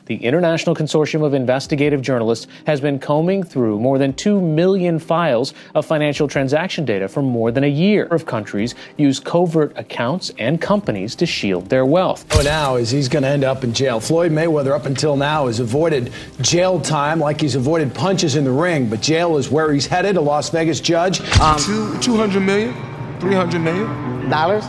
The International Consortium of Investigative Journalists has been combing through more than 2 million files of financial transaction data for more than a year. Of countries use covert accounts and companies to shield their wealth. Now is he's going to end up in jail. Floyd Mayweather up until now has avoided jail time like he's avoided punches in the ring, but jail is where he's headed. A Las Vegas judge. 200 million, 300 million dollars.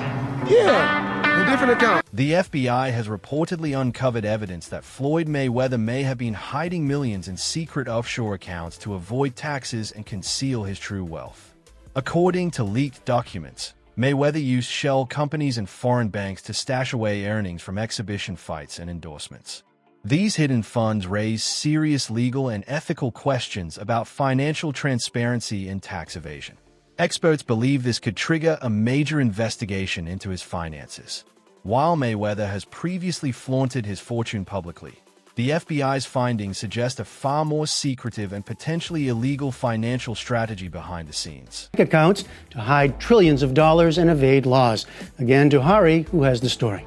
Yeah, in different accounts. The FBI has reportedly uncovered evidence that Floyd Mayweather may have been hiding millions in secret offshore accounts to avoid taxes and conceal his true wealth. According to leaked documents, Mayweather used shell companies and foreign banks to stash away earnings from exhibition fights and endorsements. These hidden funds raise serious legal and ethical questions about financial transparency and tax evasion. Experts believe this could trigger a major investigation into his finances. While Mayweather has previously flaunted his fortune publicly, the FBI's findings suggest a far more secretive and potentially illegal financial strategy behind the scenes. Accounts to hide trillions of dollars and evade laws. Again, to Hari, who has the story.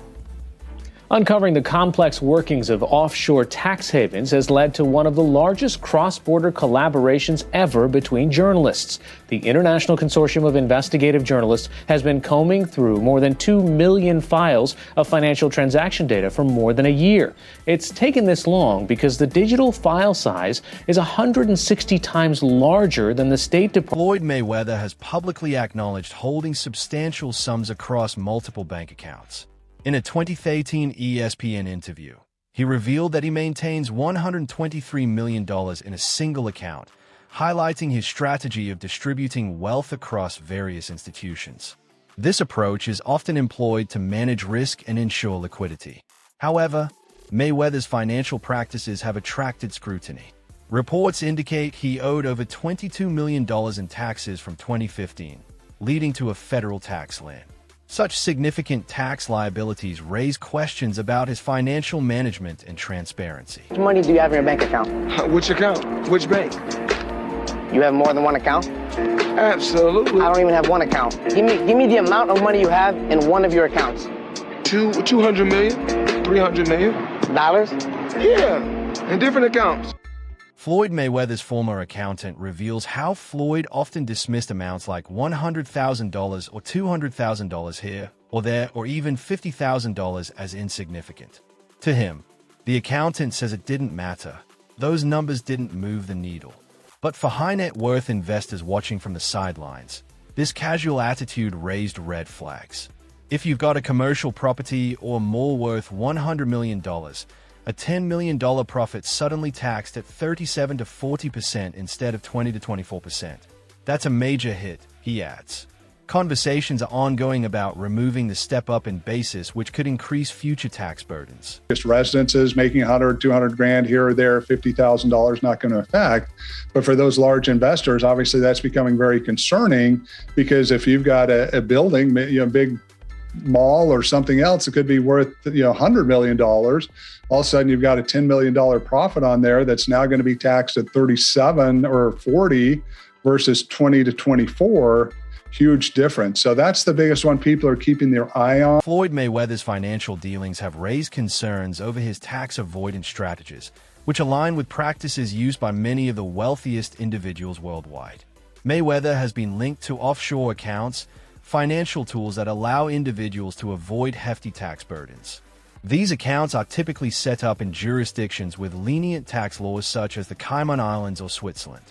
Uncovering the complex workings of offshore tax havens has led to one of the largest cross-border collaborations ever between journalists. The International Consortium of Investigative Journalists has been combing through more than 2 million files of financial transaction data for more than a year. It's taken this long because the digital file size is 160 times larger than the State Department. Floyd Mayweather has publicly acknowledged holding substantial sums across multiple bank accounts. In a 2013 ESPN interview, he revealed that he maintains $123 million in a single account, highlighting his strategy of distributing wealth across various institutions. This approach is often employed to manage risk and ensure liquidity. However, Mayweather's financial practices have attracted scrutiny. Reports indicate he owed over $22 million in taxes from 2015, leading to a federal tax lien. Such significant tax liabilities raise questions about his financial management and transparency. How much money do you have in your bank account? Which account? Which bank? You have more than one account? Absolutely. I don't even have one account. Give me the amount of money you have in one of your accounts. 200 million, 300 million dollars. Yeah, in different accounts. Floyd Mayweather's former accountant reveals how Floyd often dismissed amounts like $100,000 or $200,000 here or there, or even $50,000 as insignificant. To him, the accountant says it didn't matter. Those numbers didn't move the needle. But for high-net worth investors watching from the sidelines, this casual attitude raised red flags. If you've got a commercial property or more worth $100 million, a $10 million profit suddenly taxed at 37 to 40% instead of 20 to 24%. That's a major hit, he adds. Conversations are ongoing about removing the step-up in basis, which could increase future tax burdens. Just residences making 100, 200 grand here or there, $50,000 not going to affect. But for those large investors, obviously that's becoming very concerning, because if you've got a building, big mall or something else, it could be worth $100 million. All of a sudden, you've got a $10 million profit on there that's now going to be taxed at 37 or 40 versus 20 to 24. Huge difference. So that's the biggest one people are keeping their eye on. Floyd Mayweather's financial dealings have raised concerns over his tax avoidance strategies, which align with practices used by many of the wealthiest individuals worldwide. Mayweather has been linked to offshore accounts, financial tools that allow individuals to avoid hefty tax burdens. These accounts are typically set up in jurisdictions with lenient tax laws such as the Cayman Islands or Switzerland.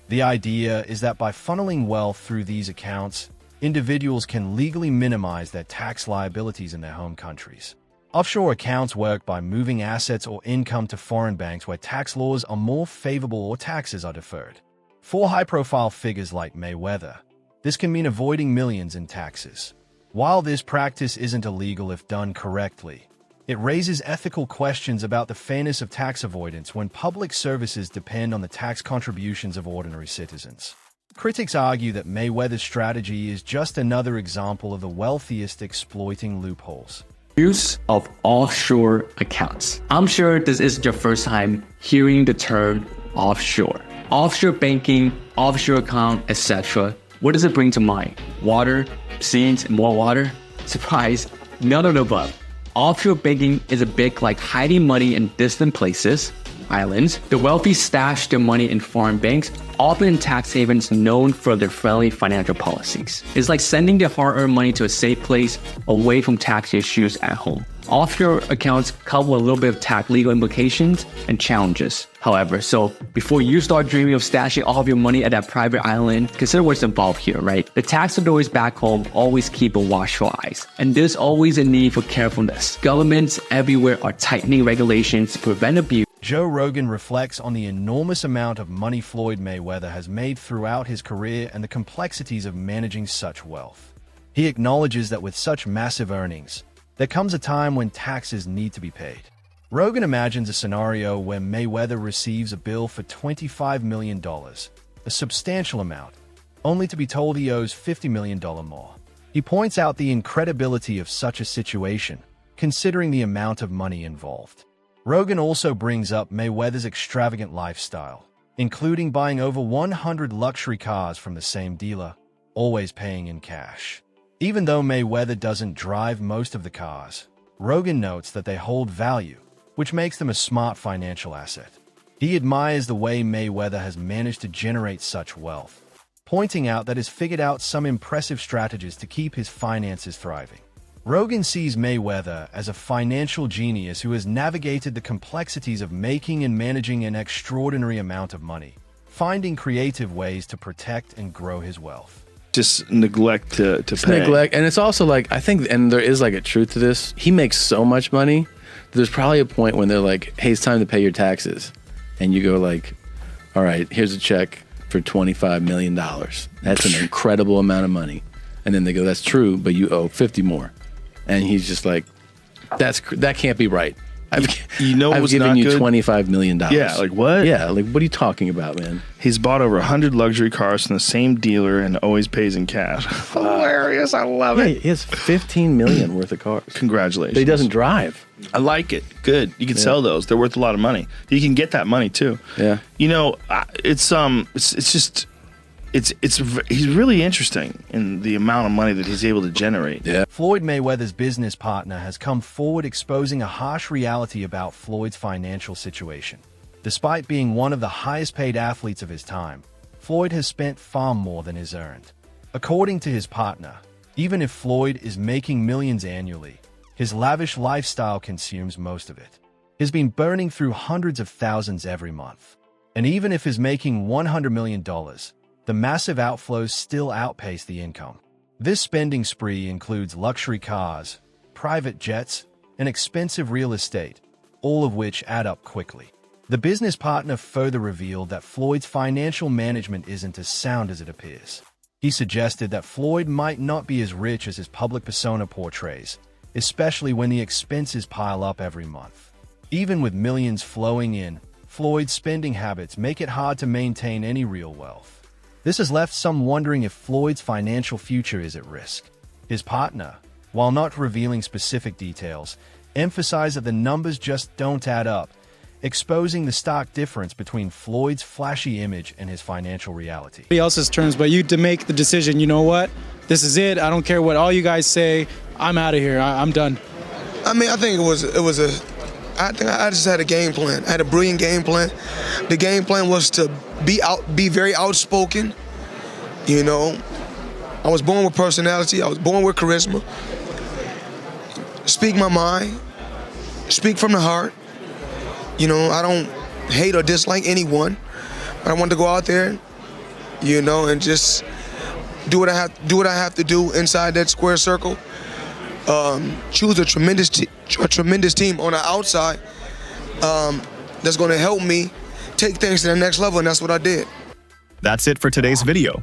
The idea is that by funneling wealth through these accounts, individuals can legally minimize their tax liabilities in their home countries. Offshore accounts work by moving assets or income to foreign banks where tax laws are more favorable or taxes are deferred. For high-profile figures like Mayweather, this can mean avoiding millions in taxes. While this practice isn't illegal if done correctly, it raises ethical questions about the fairness of tax avoidance when public services depend on the tax contributions of ordinary citizens. Critics argue that Mayweather's strategy is just another example of the wealthiest exploiting loopholes. Use of offshore accounts. I'm sure this isn't your first time hearing the term offshore. Offshore banking, offshore account, etc. What does it bring to mind? Water, scenes, more water? Surprise, none of the above. Offshore banking is a bit like hiding money in distant places, islands. The wealthy stash their money in foreign banks, often in tax havens known for their friendly financial policies. It's like sending their hard-earned money to a safe place away from tax issues at home. Offshore accounts come with a little bit of tax legal implications and challenges. However, so before you start dreaming of stashing all of your money at that private island, consider what's involved here, right? The tax authorities back home always keep a watchful eyes, and there's always a need for carefulness. Governments everywhere are tightening regulations to prevent abuse. Joe Rogan reflects on the enormous amount of money Floyd Mayweather has made throughout his career and the complexities of managing such wealth. He acknowledges that with such massive earnings, there comes a time when taxes need to be paid. Rogan imagines a scenario where Mayweather receives a bill for $25 million, a substantial amount, only to be told he owes $50 million more. He points out the incredibility of such a situation, considering the amount of money involved. Rogan also brings up Mayweather's extravagant lifestyle, including buying over 100 luxury cars from the same dealer, always paying in cash. Even though Mayweather doesn't drive most of the cars, Rogan notes that they hold value, which makes them a smart financial asset. He admires the way Mayweather has managed to generate such wealth, pointing out that he's figured out some impressive strategies to keep his finances thriving. Rogan sees Mayweather as a financial genius who has navigated the complexities of making and managing an extraordinary amount of money, finding creative ways to protect and grow his wealth. Just neglect to pay. Neglect, and it's also like, I think, and there is like a truth to this. He makes so much money. There's probably a point when they're like, "Hey, it's time to pay your taxes," and you go like, "All right, here's a check for $25 million. That's an incredible amount of money." And then they go, "That's true, but you owe 50 more." And he's just like, that can't be right. I've given you $25 million. Yeah, like what? Yeah, like what are you talking about, man? He's bought over 100 luxury cars from the same dealer and always pays in cash. Hilarious. I love it. He has $15 million worth of cars. Congratulations. But he doesn't drive. I like it. Good. You can sell those. They're worth a lot of money. You can get that money too. Yeah. You know, he's really interesting in the amount of money that he's able to generate. Yeah. Floyd Mayweather's business partner has come forward exposing a harsh reality about Floyd's financial situation. Despite being one of the highest paid athletes of his time, Floyd has spent far more than he's earned. According to his partner, even if Floyd is making millions annually, his lavish lifestyle consumes most of it. He's been burning through hundreds of thousands every month. And even if he's making $100 million, the massive outflows still outpace the income. This spending spree includes luxury cars, private jets, and expensive real estate, all of which add up quickly. The business partner further revealed that Floyd's financial management isn't as sound as it appears. He suggested that Floyd might not be as rich as his public persona portrays, especially when the expenses pile up every month. Even with millions flowing in, Floyd's spending habits make it hard to maintain any real wealth. This has left some wondering if Floyd's financial future is at risk. His partner, while not revealing specific details, emphasized that the numbers just don't add up, exposing the stark difference between Floyd's flashy image and his financial reality. Nobody else's terms, but you to make the decision, you know what? This is it. I don't care what all you guys say. I'm out of here. I'm done. I mean, I think I just had a game plan. I had a brilliant game plan. The game plan was to be very outspoken. You know, I was born with personality. I was born with charisma. Speak my mind. Speak from the heart. You know, I don't hate or dislike anyone. I want to go out there, you know, and just do what I have to do inside that square circle. Choose a tremendous team on the outside that's going to help me take things to the next level, and that's what I did. That's it for today's video.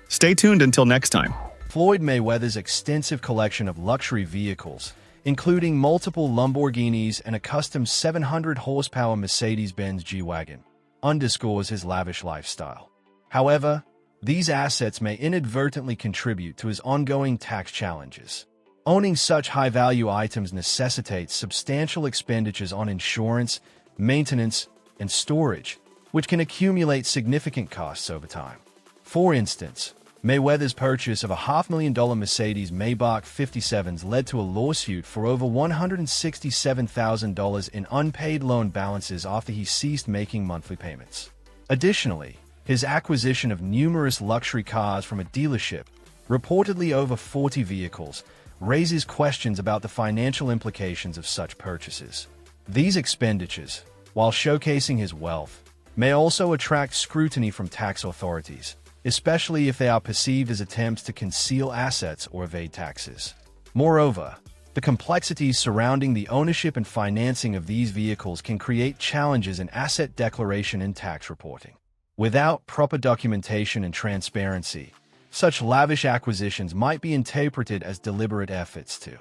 Stay tuned until next time. Floyd Mayweather's extensive collection of luxury vehicles, including multiple Lamborghinis and a custom 700-horsepower Mercedes-Benz G-Wagon, underscores his lavish lifestyle. However, these assets may inadvertently contribute to his ongoing tax challenges. Owning such high-value items necessitates substantial expenditures on insurance, maintenance, and storage, which can accumulate significant costs over time. For instance, Mayweather's purchase of a $500,000 Mercedes Maybach 57s led to a lawsuit for over $167,000 in unpaid loan balances after he ceased making monthly payments. Additionally, his acquisition of numerous luxury cars from a dealership, reportedly over 40 vehicles, raises questions about the financial implications of such purchases. These expenditures, while showcasing his wealth, may also attract scrutiny from tax authorities, especially if they are perceived as attempts to conceal assets or evade taxes. Moreover, the complexities surrounding the ownership and financing of these vehicles can create challenges in asset declaration and tax reporting. Without proper documentation and transparency, such lavish acquisitions might be interpreted as deliberate efforts to.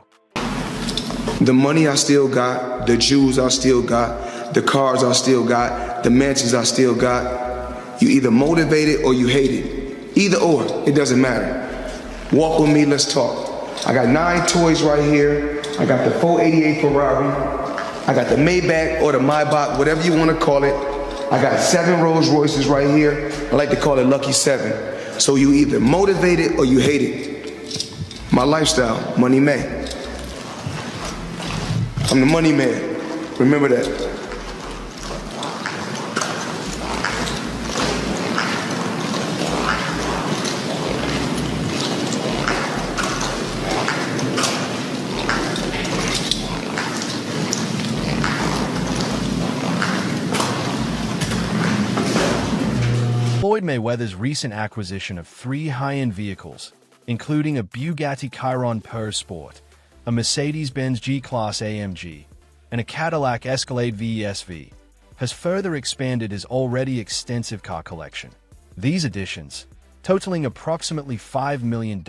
The money I still got, the jewels I still got, the cars I still got, the mansions I still got. You either motivate it or you hate it. Either or, it doesn't matter. Walk with me, let's talk. I got 9 toys right here. I got the 488 Ferrari. I got the Maybach or the Maybach, whatever you want to call it. I got 7 Rolls Royces right here. I like to call it Lucky 7. So you either motivate it or you hate it. My lifestyle, money man. I'm the money man. Remember that. Floyd Mayweather's recent acquisition of 3 high-end vehicles, including a Bugatti Chiron Pur Sport, a Mercedes-Benz G-Class AMG, and a Cadillac Escalade VESV, has further expanded his already extensive car collection. These additions, totaling approximately $5 million,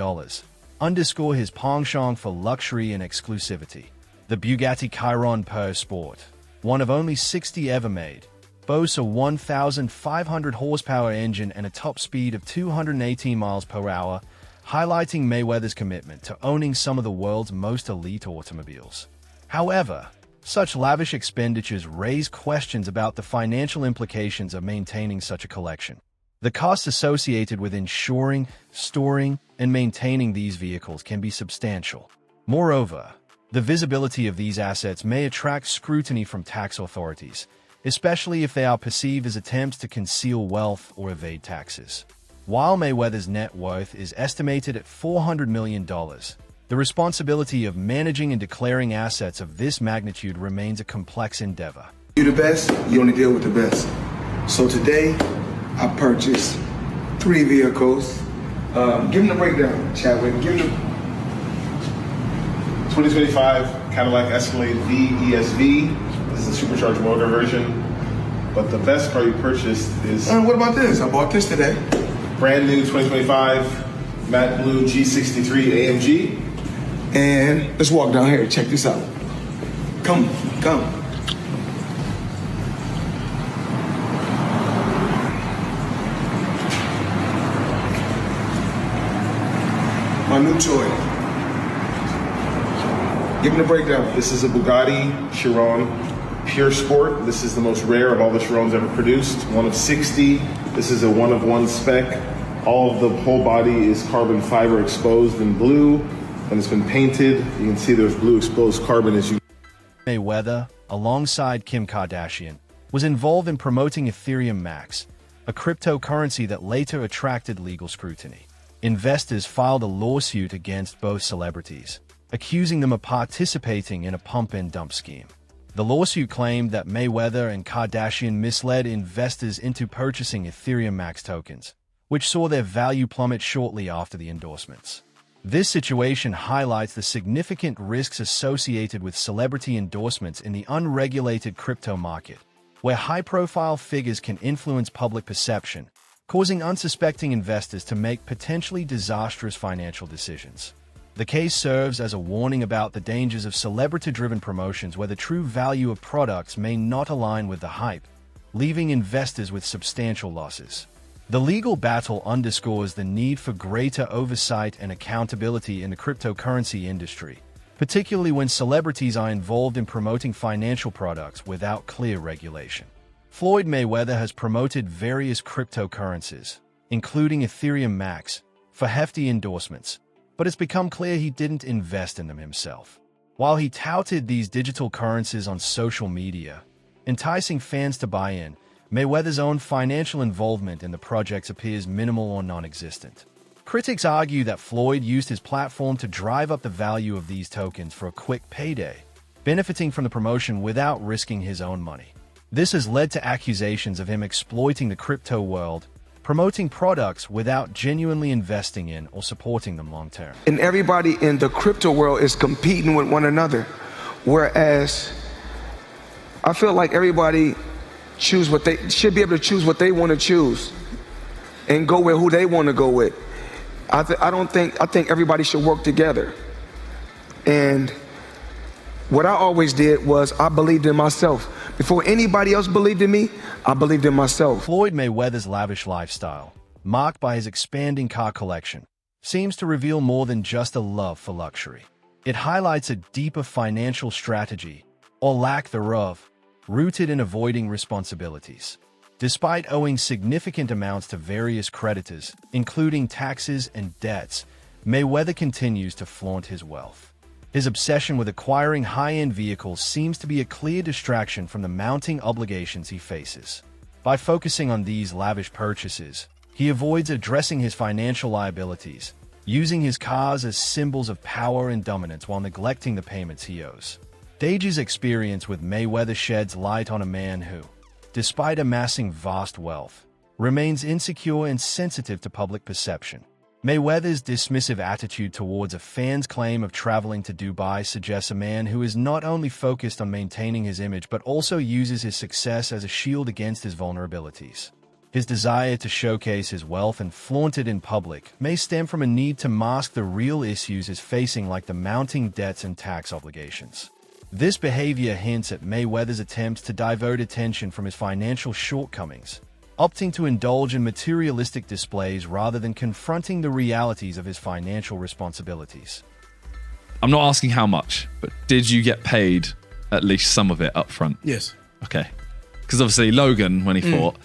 underscore his penchant for luxury and exclusivity. The Bugatti Chiron Pur Sport, one of only 60 ever made, boasts a 1,500 horsepower engine and a top speed of 218 miles per hour, highlighting Mayweather's commitment to owning some of the world's most elite automobiles. However, such lavish expenditures raise questions about the financial implications of maintaining such a collection. The costs associated with insuring, storing, and maintaining these vehicles can be substantial. Moreover, the visibility of these assets may attract scrutiny from tax authorities, especially if they are perceived as attempts to conceal wealth or evade taxes. While Mayweather's net worth is estimated at $400 million, the responsibility of managing and declaring assets of this magnitude remains a complex endeavor. You're the best, you only deal with the best. So today, I purchased 3 vehicles. Give them the breakdown, Chadwick. Give them 2025 Cadillac Escalade VESV. This is a supercharged motor version, but the best car you purchased is... what about this? I bought this today. Brand new 2025 matte blue G63 AMG. And let's walk down here, check this out. Come. My new toy. Give me the breakdown. This is a Bugatti Chiron Pure Sport. This is the most rare of all the Chirons ever produced. One of 60. This is a 1-of-1 spec. All of the whole body is carbon fiber exposed in blue, and it's been painted. You can see there's blue exposed carbon as you... Mayweather, alongside Kim Kardashian, was involved in promoting Ethereum Max, a cryptocurrency that later attracted legal scrutiny. Investors filed a lawsuit against both celebrities, accusing them of participating in a pump-and-dump scheme. The lawsuit claimed that Mayweather and Kardashian misled investors into purchasing Ethereum Max tokens, which saw their value plummet shortly after the endorsements. This situation highlights the significant risks associated with celebrity endorsements in the unregulated crypto market, where high-profile figures can influence public perception, causing unsuspecting investors to make potentially disastrous financial decisions. The case serves as a warning about the dangers of celebrity-driven promotions where the true value of products may not align with the hype, leaving investors with substantial losses. The legal battle underscores the need for greater oversight and accountability in the cryptocurrency industry, particularly when celebrities are involved in promoting financial products without clear regulation. Floyd Mayweather has promoted various cryptocurrencies, including Ethereum Max, for hefty endorsements, but it's become clear he didn't invest in them himself. While he touted these digital currencies on social media, enticing fans to buy in, Mayweather's own financial involvement in the projects appears minimal or non-existent. Critics argue that Floyd used his platform to drive up the value of these tokens for a quick payday, benefiting from the promotion without risking his own money. This has led to accusations of him exploiting the crypto world, promoting products without genuinely investing in or supporting them long term. And everybody in the crypto world is competing with one another, whereas I feel like everybody should be able to choose what they want to choose and go with who they want to go with. I think everybody should work together. And what I always did was I believed in myself. Before anybody else believed in me, I believed in myself. Floyd Mayweather's lavish lifestyle, marked by his expanding car collection, seems to reveal more than just a love for luxury. It highlights a deeper financial strategy, or lack thereof, rooted in avoiding responsibilities. Despite owing significant amounts to various creditors, including taxes and debts, Mayweather continues to flaunt his wealth. His obsession with acquiring high-end vehicles seems to be a clear distraction from the mounting obligations he faces. By focusing on these lavish purchases, he avoids addressing his financial liabilities, using his cars as symbols of power and dominance while neglecting the payments he owes. Deji's experience with Mayweather sheds light on a man who, despite amassing vast wealth, remains insecure and sensitive to public perception. Mayweather's dismissive attitude towards a fan's claim of traveling to Dubai suggests a man who is not only focused on maintaining his image but also uses his success as a shield against his vulnerabilities. His desire to showcase his wealth and flaunt it in public may stem from a need to mask the real issues he's facing, like the mounting debts and tax obligations. This behavior hints at Mayweather's attempts to divert attention from his financial shortcomings, opting to indulge in materialistic displays rather than confronting the realities of his financial responsibilities. I'm not asking how much, but did you get paid at least some of it up front? Yes. Okay. Because obviously Logan, when he fought,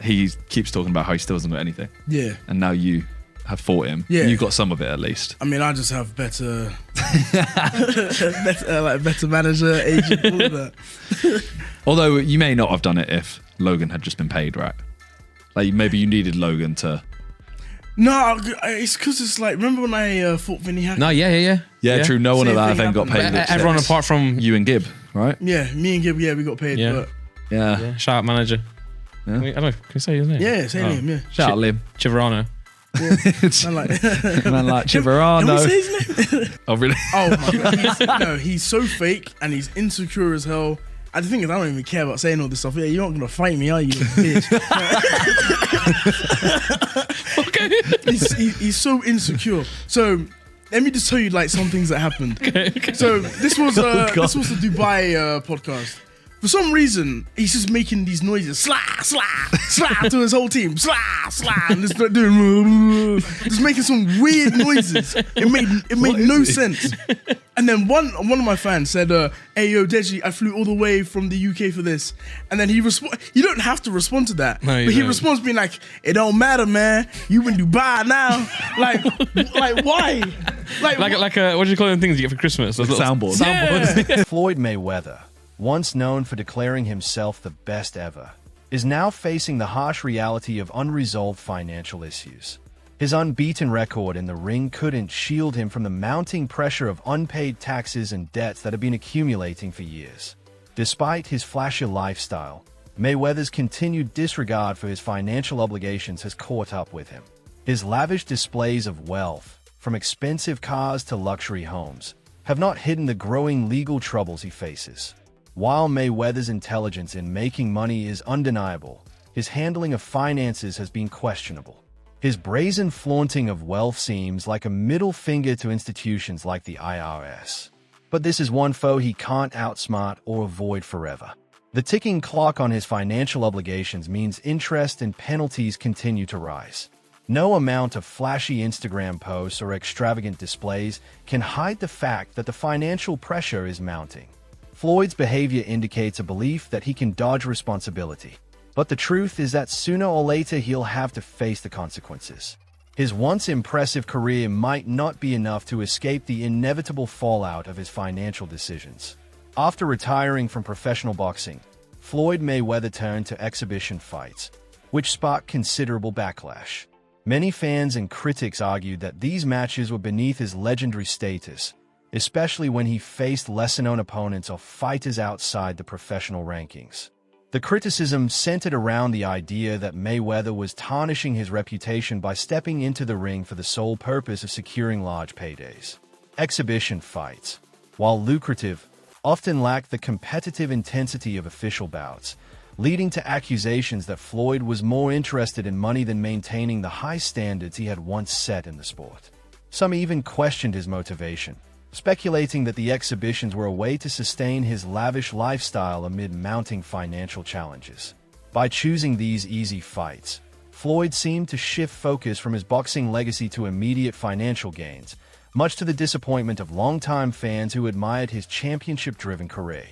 he keeps talking about how he still doesn't got anything. Yeah. And now you have fought him. Yeah. You got some of it at least. I mean, I just have better manager, agent, all of that. Although you may not have done it if Logan had just been paid, right? Like maybe you needed Logan to... No, it's because it's like, remember when I fought Vinny Hackett? No, yeah, true. No one at that event got paid. Everyone apart from you and Gib, right? Yeah, me and Gib, we got paid. Yeah. But Yeah. Shout out manager. Yeah. I don't know, can you say his name? Yeah, say his name, yeah. Shout out Lim. Chiverano. Man like Chiverano. Can we say his name? Oh, really? Oh my God. He's so fake and he's insecure as hell. And the thing is, I don't even care about saying all this stuff. Yeah, you're not gonna fight me, are you, bitch? Okay. He's so insecure. So let me just tell you like some things that happened. Okay. So this was the Dubai podcast. For some reason, he's just making these noises, slah, slah, slah, to his whole team, slah, slah, and just doing, just making some weird noises. It made no sense. And then one of my fans said, "Hey yo, Deji, I flew all the way from the UK for this." And then he you don't have to respond to that, no, but he don't. responds being like, "It don't matter, man. You in Dubai now." Like why? Like what do you call them things you get for Christmas? Those little soundboards. Yeah. Floyd Mayweather, once known for declaring himself the best ever, is now facing the harsh reality of unresolved financial issues. His unbeaten record in the ring couldn't shield him from the mounting pressure of unpaid taxes and debts that have been accumulating for years. Despite his flashy lifestyle, Mayweather's continued disregard for his financial obligations has caught up with him. His lavish displays of wealth, from expensive cars to luxury homes, have not hidden the growing legal troubles he faces. While Mayweather's intelligence in making money is undeniable, his handling of finances has been questionable. His brazen flaunting of wealth seems like a middle finger to institutions like the IRS. But this is one foe he can't outsmart or avoid forever. The ticking clock on his financial obligations means interest and penalties continue to rise. No amount of flashy Instagram posts or extravagant displays can hide the fact that the financial pressure is mounting. Floyd's behavior indicates a belief that he can dodge responsibility. But the truth is that sooner or later he'll have to face the consequences. His once impressive career might not be enough to escape the inevitable fallout of his financial decisions. After retiring from professional boxing, Floyd Mayweather turned to exhibition fights, which sparked considerable backlash. Many fans and critics argued that these matches were beneath his legendary status, especially when he faced lesser-known opponents or fighters outside the professional rankings. The criticism centered around the idea that Mayweather was tarnishing his reputation by stepping into the ring for the sole purpose of securing large paydays. Exhibition fights, while lucrative, often lacked the competitive intensity of official bouts, leading to accusations that Floyd was more interested in money than maintaining the high standards he had once set in the sport. Some even questioned his motivation, speculating that the exhibitions were a way to sustain his lavish lifestyle amid mounting financial challenges. By choosing these easy fights, Floyd seemed to shift focus from his boxing legacy to immediate financial gains, much to the disappointment of longtime fans who admired his championship-driven career.